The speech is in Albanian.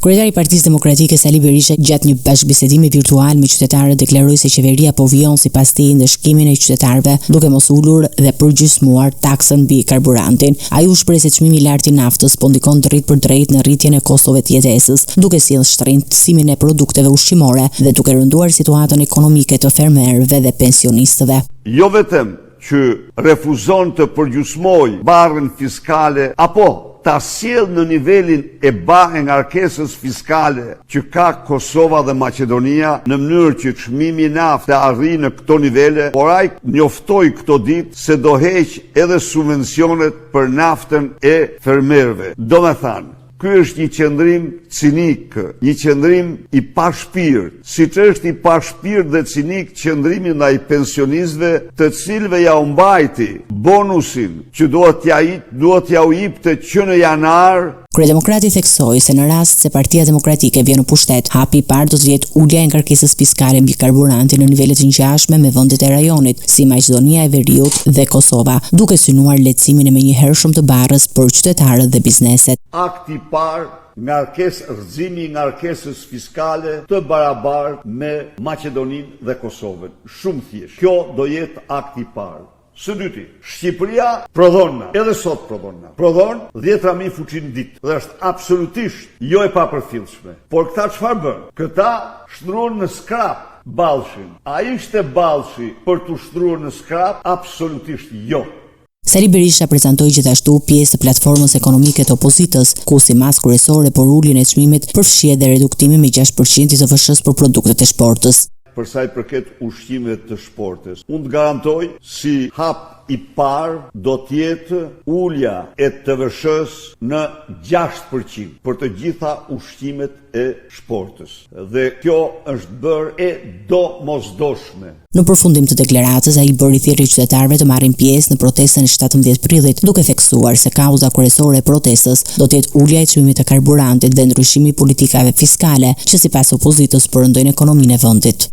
Kryetari i Partisë Demokratike Sali Berisha gjatë një bashkëbisedimi virtual me qytetarët deklaroi se qeveria po vijon sipas tij ndëshkimin e qytetarëve duke mos ulur dhe përgjysmuar taksën mbi karburantin. Ai u shpreh se çmimi i lartë i naftës po ndikon drejt për drejt në rritjen e kostove të jetesës, duke sjellë shtrenjtësimin e produkteve ushqimore dhe duke rënduar situatën ekonomike të fermerëve dhe pensionistëve. Jo vetëm që refuzon të përgjysmoj barrën fiskale apo ta sjell në nivelin e ngarkesës fiskale që ka Kosova dhe Maqedonia në mënyrë që çmimi i naftës të arrijë në këto nivele, por ai njoftoi këto ditë se do heq edhe subvencionet për naftën e fermerëve. Domethënë, ky është një qëndrim cinik, një qëndrim i pashpirt, siç është i pashpirt dhe cinik qëndrimi ndaj pensionistëve, të cilëve ja u mbajti bonusin që duhet t'ja u jepte që në janar. Kryedemokrati theksoi se në rast se Partia Demokratike vjen në pushtet, hapi i parë do të jetë ulja e ngarkesës fiskale mbi karburantin në nivele të ngjashme me vendet e rajonit, si Maqedonia e Veriut dhe Kosova, duke synuar lehtësimin e menjëhershëm të barrës për qytetarët dhe bizneset. Akti i parë, rrëzimi i ngarkesës fiskale të barabartë me Maqedoninë dhe Kosovën. Shumë thjesht. Kjo do jetë akti i parë. Së dyti, Shqipëria prodhon, edhe sot prodhon 10.000 fuqinë ditë dhe është absolutisht jo e papërfillshme. Por këta çfarë bën? Këta shtruan në skrap ballshin. A ishte ballshi për të shtruar në skrap? Absolutisht jo. Sali Berisha prezantoi gjithashtu pjesë të platformës ekonomike të opozitës, ku si masë kryesore por uljen e çmimit përfshihet dhe reduktimi me 6% i TVSH-s për produktet e shportës. Për sa i përket ushqimeve të shportës, unë të garantoj si hap i parë do të jetë ulja e TVSH-s në 6% për të gjitha ushqimet e shportës. Dhe kjo është bërë e domosdoshme. Në përfundim të deklaratës, ai bëri thirrje qytetarëve të marrin pjesë në protestën e 17 prillit, duke theksuar se kauza kryesore e protestës do të jetë ulja e çmimit të karburantit dhe ndryshimi i politikave fiskale që sipas opozitës po rëndojnë ekonominë e vendit.